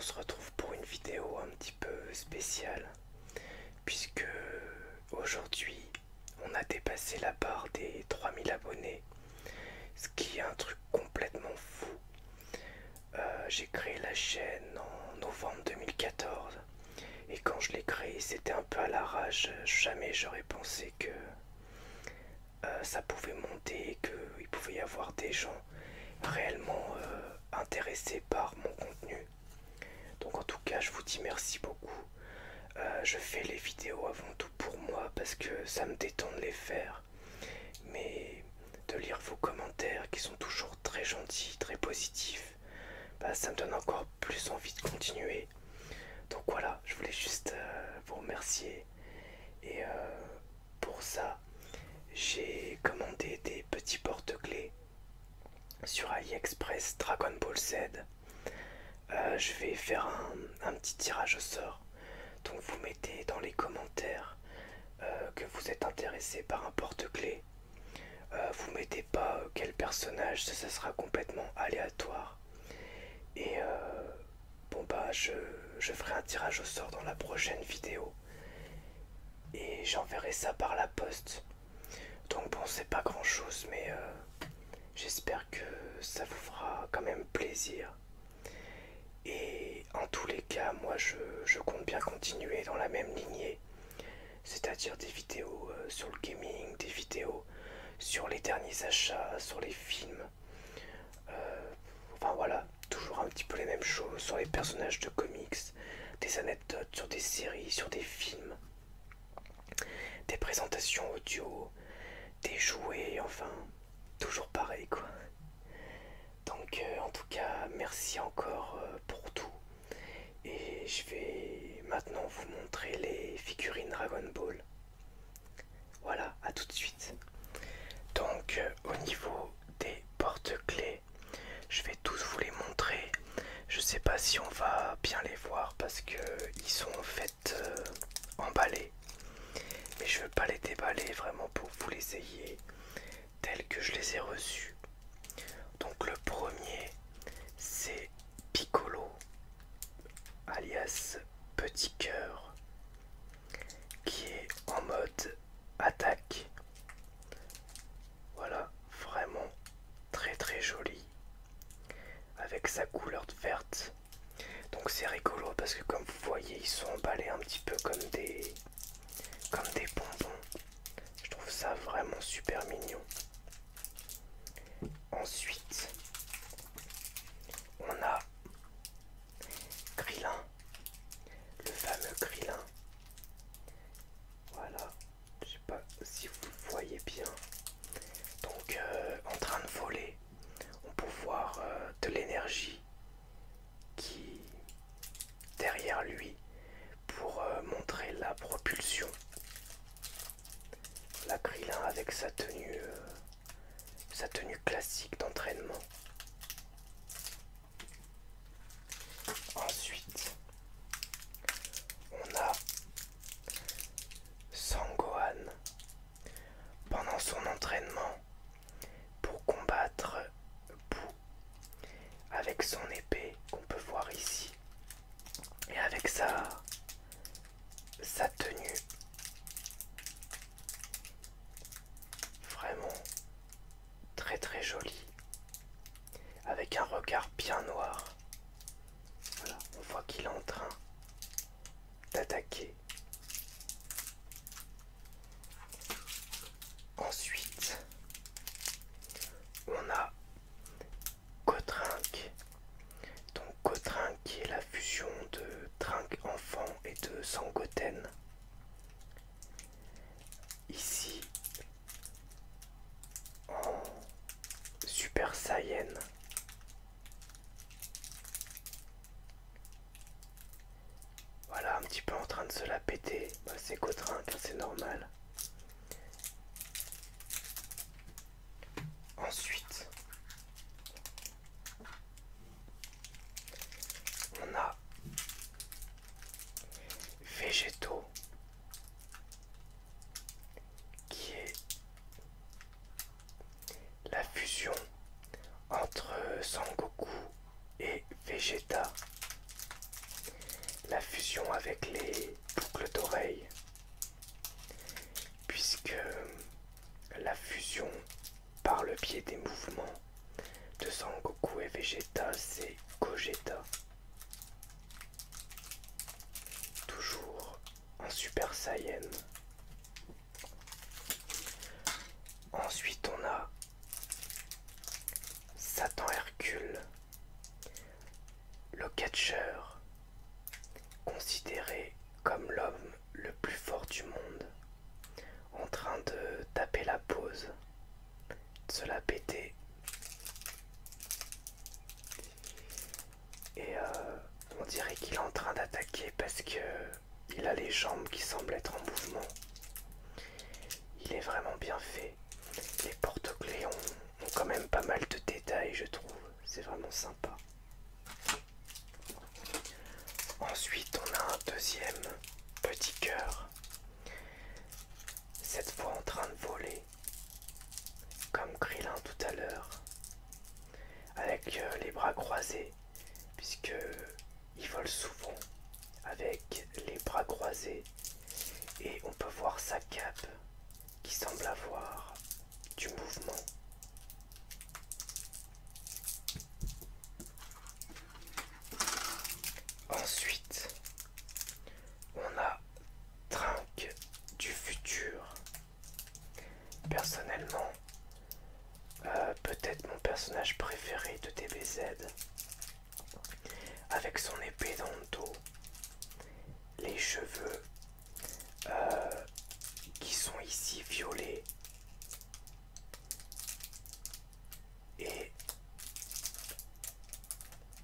se retrouve pour une vidéo un petit peu spéciale, puisque aujourd'hui on a dépassé la barre des 3000 abonnés, ce qui est un truc complètement fou. J'ai créé la chaîne en novembre 2014, et quand je l'ai créée c'était un peu à l'arrache. Jamais j'aurais pensé que ça pouvait monter, qu'il pouvait y avoir des gens réellement intéressés par mon contenu. Donc en tout cas je vous dis merci beaucoup. Je fais les vidéos avant tout pour moi parce que ça me détend de les faire. Mais de lire vos commentaires qui sont toujours très gentils, très positifs, bah, ça me donne encore plus envie de continuer. Donc voilà, je voulais juste vous remercier. Et pour ça, j'ai commandé des petits porte-clés sur AliExpress Dragon Ball Z. Je vais faire un petit tirage au sort. Donc vous mettez dans les commentaires que vous êtes intéressé par un porte-clés. Vous mettez pas quel personnage, ça sera complètement aléatoire. Et bon bah je ferai un tirage au sort dans la prochaine vidéo. Et j'enverrai ça par la poste. Donc bon, c'est pas grand chose, mais j'espère que ça vous fera quand même plaisir. Et en tous les cas, moi je compte bien continuer dans la même lignée. C'est-à-dire des vidéos sur le gaming, des vidéos sur les derniers achats, sur les films. Enfin voilà, toujours un petit peu les mêmes choses sur les personnages de comics, des anecdotes sur des séries, sur des films, des présentations audio, des jouets, enfin, toujours pareil quoi. Donc en tout cas, merci encore pour tout. Et je vais maintenant vous montrer les figurines Dragon Ball. Voilà, à tout de suite. Donc au niveau des porte-clés, je vais tous vous les montrer. Je sais pas si on va bien les voir parce que ils sont en fait emballés. Mais je veux pas les déballer vraiment pour que vous les ayez tels que je les ai reçus. Donc le premier c'est Piccolo alias Petit Cœur qui est en mode attaque. Voilà, vraiment très très joli avec sa couleur verte. Donc c'est rigolo parce que comme vous voyez ils sont emballés un petit peu comme des bonbons. Je trouve ça vraiment super mignon. Ensuite on a Krillin, le fameux Krillin. Voilà, je sais pas si vous le voyez bien. Donc en train de voler, on peut voir de l'énergie qui derrière lui pour montrer la propulsion. La Krillin avec sa tenue classique d'entraînement. Ensuite, on a Sangohan pendant son entraînement pour combattre Boo avec son épée qu'on peut voir ici et avec sa tenue vraiment très très jolie avec un regard bien noir. Voilà, on voit qu'il est en train d'attaquer. Ensuite, on a Gotrinque. Donc Gotrinque qui est la fusion de Trunks enfant et de Sangoten. Ici, en Super Saiyan. Voilà, un petit peu en train de se la péter. Bah, c'est Gotrinque, c'est normal. Ensuite, on a Végéto qui est la fusion entre Sangoku et Vegeta. la fusion avec les boucles d'oreilles, puisque la fusion par le biais des mouvements de Sangoku et Vegeta, c'est Gogeta. Toujours en Super Saiyan. Ensuite on a Satan Hercule, le catcheur, considéré comme l'homme le plus fort du monde, en train de taper la pause, de se la péter. Et on dirait qu'il est en train d'attaquer parce que il a les jambes qui semblent être en mouvement. Il est vraiment bien fait. Les porte-clés ont quand même pas mal de détails, je trouve. C'est vraiment sympa. Ensuite, on a un deuxième petit cœur. Cette fois en train de voler, comme Krillin tout à l'heure, avec les bras croisés, puisque il vole souvent avec les bras croisés, et on peut voir sa cape qui semble avoir du mouvement. Ensuite, on a Trunks du futur. Personnellement, peut-être mon personnage préféré de DBZ, avec son épée dans le dos, les cheveux qui sont ici violets, et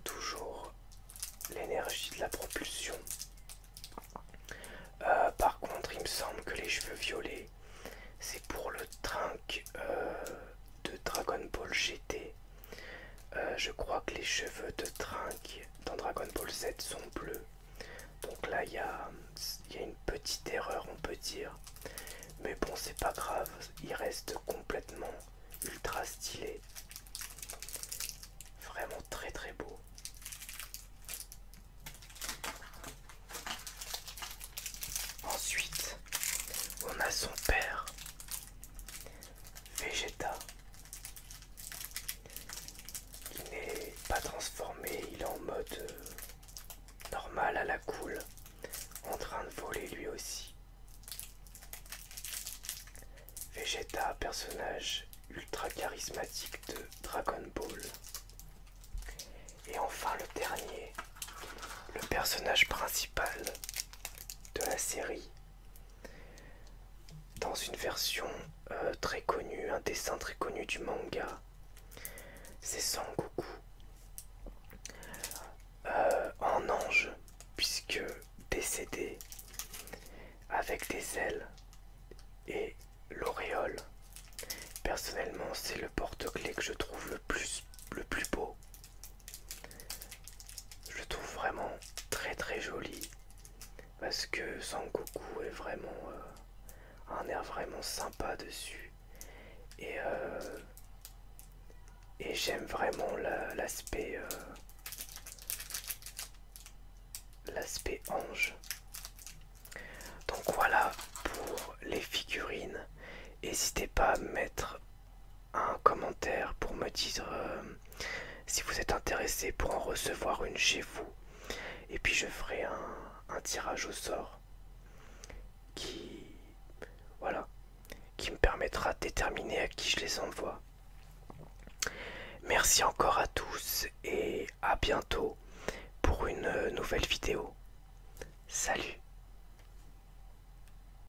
toujours l'énergie de la propulsion. Par contre, il me semble que les cheveux violets, c'est pour le Trunks de Dragon Ball GT. Je crois que les cheveux de Trunks dans Dragon Ball Z sont bleus. Donc là, il y a une petite erreur, on peut dire. Mais bon, c'est pas grave, il reste complètement ultra stylé. Vraiment très très beau. Ensuite, on a son père, Vegeta, qui n'est pas transformé, il est en mode normal à la cool, en train de voler lui aussi. Vegeta, personnage ultra charismatique de Dragon Ball. Et enfin le dernier, le personnage principal de la série, dans une version très connue, un dessin très connu du manga, c'est Sangoku, en ange, puisque décédé, avec des ailes et l'auréole. Personnellement, c'est le porte-clés que je trouve le plus beau. Je le trouve vraiment très très joli, parce que Sangoku est vraiment un air vraiment sympa dessus, et j'aime vraiment l'aspect ange. Donc voilà pour les figurines. N'hésitez pas à mettre un commentaire pour me dire si vous êtes intéressé pour en recevoir une chez vous, et puis je ferai un tirage au sort qui, voilà, qui me permettra de déterminer à qui je les envoie. Merci encore à tous et à bientôt pour une nouvelle vidéo. Salut!